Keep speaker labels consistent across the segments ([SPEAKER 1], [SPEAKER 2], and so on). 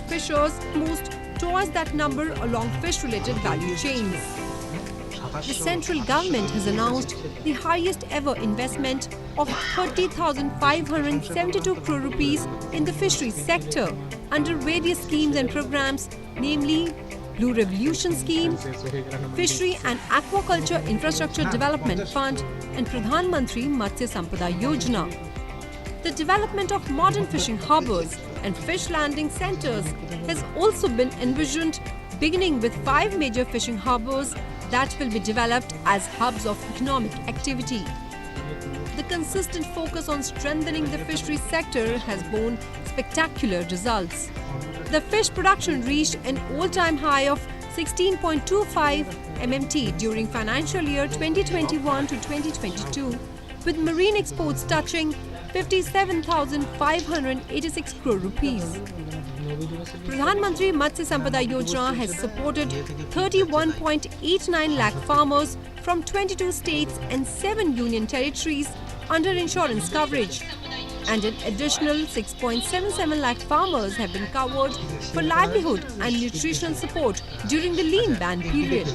[SPEAKER 1] fishers moves towards that number along fish-related value chains. The central government has announced the highest ever investment of 30,572 crore rupees in the fisheries sector under various schemes and programs, namely Blue Revolution Scheme, Fishery and Aquaculture Infrastructure Development Fund and Pradhan Mantri Matsya Sampada Yojana. The development of modern fishing harbours and fish landing centres has also been envisioned, beginning with 5 major fishing harbours that will be developed as hubs of economic activity. The consistent focus on strengthening the fisheries sector has borne spectacular results. The fish production reached an all-time high of 16.25 MMT during financial year 2021 to 2022, with marine exports touching 57,586 crore rupees. Pradhan Mantri Matsya Sampada Yojana has supported 31.89 lakh farmers from 22 states and 7 union territories under insurance coverage, and an additional 6.77 lakh farmers have been covered for livelihood and nutritional support during the lean ban period.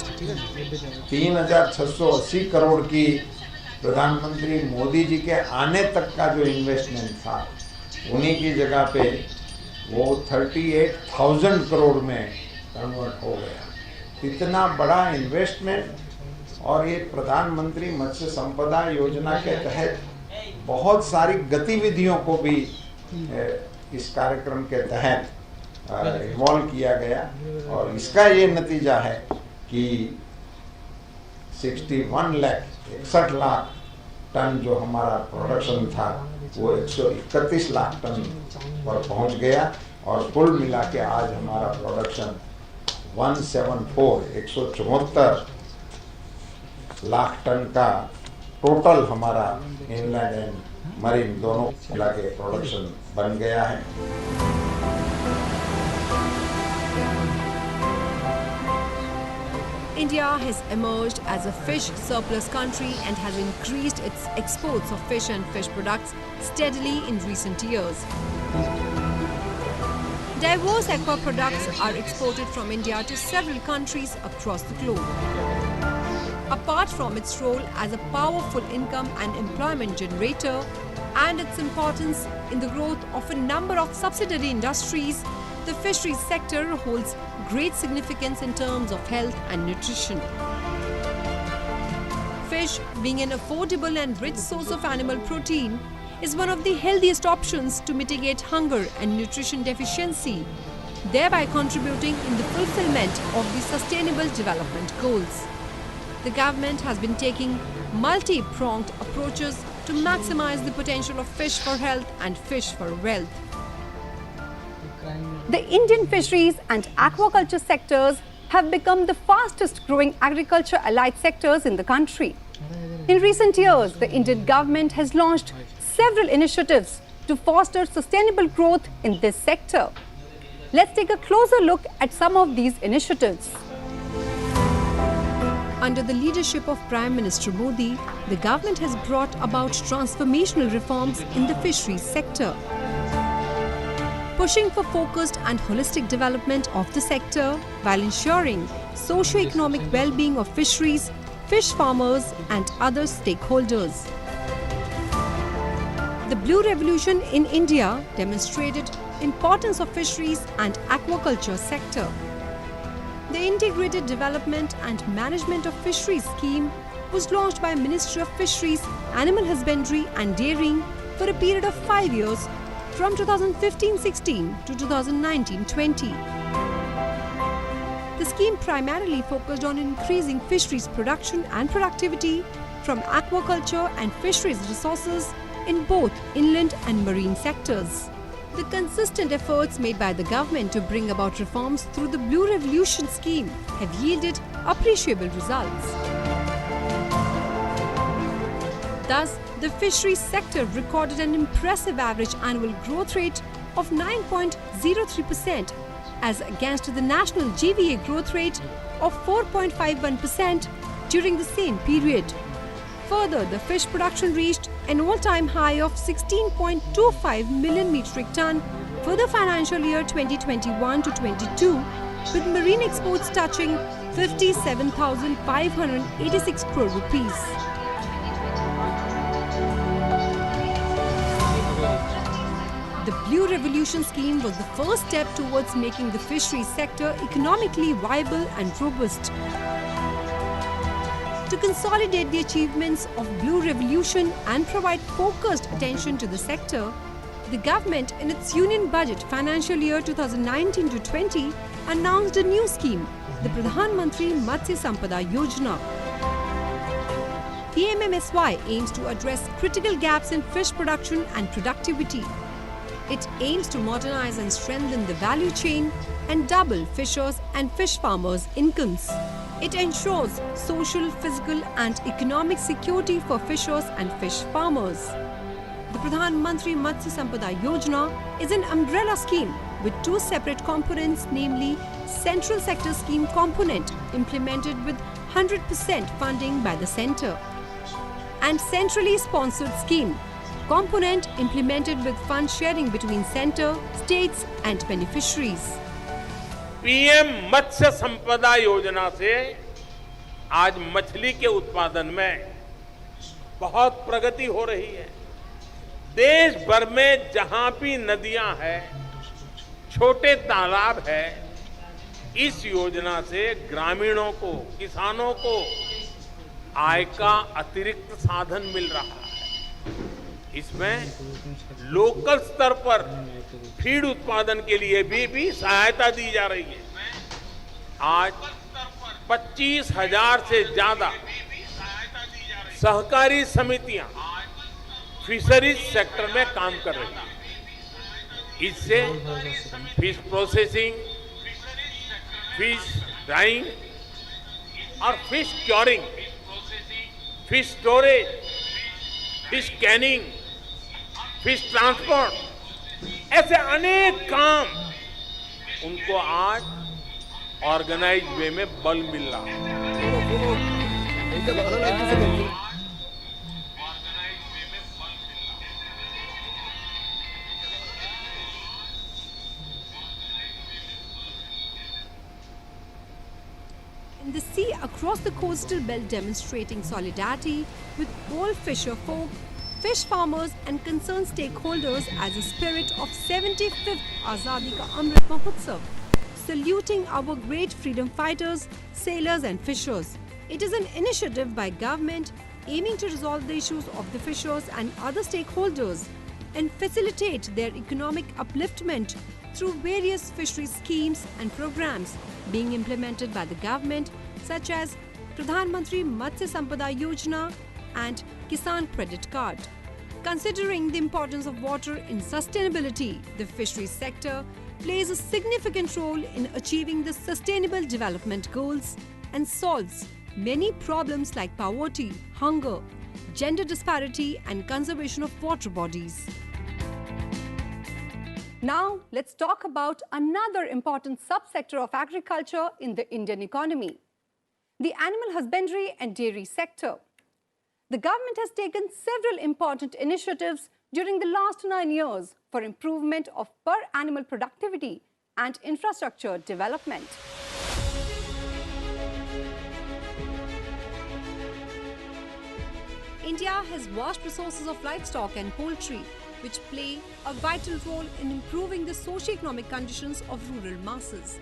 [SPEAKER 2] 3,680 crore की प्रधानमंत्री मोदी जी के आने तक का जो investment था, उन्हीं की जगह पे वो 38,000 करोड़ में कन्वर्ट हो गया। इतना बड़ा इन्वेस्टमेंट, और ये प्रधानमंत्री मत्स्य संपदा योजना के तहत बहुत सारी गतिविधियों को भी इस कार्यक्रम के तहत इन्वॉल्व किया गया, और इसका ये नतीजा है कि 61 लाख टन जो हमारा प्रोडक्शन था वो 131 लाख टन पर पहुंच गया, और कुल मिला के आज हमारा प्रोडक्शन 174 लाख टन का टोटल हमारा इनलैंड एंड मरीन दोनों मिला के प्रोडक्शन बन गया है।
[SPEAKER 1] India has emerged as a fish surplus country and has increased its exports of fish and fish products steadily in recent years. Diverse aqua products are exported from India to several countries across the globe. Apart from its role as a powerful income and employment generator and its importance in the growth of a number of subsidiary industries, the fisheries sector holds great significance in terms of health and nutrition. Fish, being an affordable and rich source of animal protein, is one of the healthiest options to mitigate hunger and nutrition deficiency, thereby contributing in the fulfillment of the Sustainable Development Goals. The government has been taking multi-pronged approaches to maximize the potential of fish for health and fish for wealth. The Indian fisheries and aquaculture sectors have become the fastest growing agriculture-allied sectors in the country. In recent years, the Indian government has launched several initiatives to foster sustainable growth in this sector. Let's take a closer look at some of these initiatives. Under the leadership of Prime Minister Modi, the government has brought about transformational reforms in the fisheries sector. Pushing for focused and holistic development of the sector while ensuring socio-economic well-being of fisheries, fish farmers and other stakeholders. The Blue Revolution in India demonstrated importance of fisheries and aquaculture sector. The Integrated Development and Management of Fisheries scheme was launched by Ministry of Fisheries, Animal Husbandry and Dairying for a period of 5 years from 2015-16 to 2019-20. The scheme primarily focused on increasing fisheries production and productivity from aquaculture and fisheries resources in both inland and marine sectors. The consistent efforts made by the government to bring about reforms through the Blue Revolution scheme have yielded appreciable results. Thus, the fisheries sector recorded an impressive average annual growth rate of 9.03% as against the national GVA growth rate of 4.51% during the same period. Further, the fish production reached an all-time high of 16.25 million metric ton for the financial year 2021 to 22, with marine exports touching 57,586 crore rupees. The Blue Revolution scheme was the first step towards making the fisheries sector economically viable and robust. To consolidate the achievements of Blue Revolution and provide focused attention to the sector, the government in its union budget financial year 2019 to 20 announced a new scheme, the Pradhan Mantri Matsya Sampada Yojana. PMMSY aims to address critical gaps in fish production and productivity. It aims to modernize and strengthen the value chain and double fishers and fish farmers' incomes. It ensures social, physical and economic security for fishers and fish farmers. The Pradhan Mantri Matsya Sampada Yojana is an umbrella scheme with two separate components, namely Central Sector Scheme component implemented with 100% funding by the centre and Centrally Sponsored Scheme component implemented with fund sharing between centre, states and beneficiaries.
[SPEAKER 3] PM Matsya Sampada Yojana से आज मछली के उत्पादन में बहुत प्रगति हो रही है। देश भर में जहां भी नदियां हैं, छोटे तालाब है, इस योजना से ग्रामीणों को, किसानों को आय का अतिरिक्त साधन मिल रहा है। इसमें लोकल स्तर पर फीड उत्पादन के लिए भी सहायता दी जा रही है। आज 25,000 से ज्यादा सहकारी समितियां फिशरीज सेक्टर में काम कर रही हैं। इससे फिश प्रोसेसिंग, फिश ड्राइंग और fish curing, fish storage, fish Canning, fish transport, ऐसे अनेक काम उनको आज ऑर्गेनाइज वे में बल मिल रहा है।
[SPEAKER 1] In the sea across the coastal belt, demonstrating solidarity with all fisher folk, fish farmers and concerned stakeholders as a spirit of 75th Azadi Ka Amrit Mahotsav, saluting our great freedom fighters, sailors and fishers. It is an initiative by government aiming to resolve the issues of the fishers and other stakeholders and facilitate their economic upliftment through various fisheries schemes and programs being implemented by the government, such as Pradhan Mantri Matsya Sampada Yojana and Kisan Credit Card. Considering the importance of water in sustainability, the fisheries sector plays a significant role in achieving the sustainable development goals and solves many problems like poverty, hunger, gender disparity and conservation of water bodies. Now, let's talk about another important subsector of agriculture in the Indian economy, the animal husbandry and dairy sector. The government has taken several important initiatives during the last 9 years for improvement of per animal productivity and infrastructure development. India has vast resources of livestock and poultry, which play a vital role in improving the socio-economic conditions of rural masses.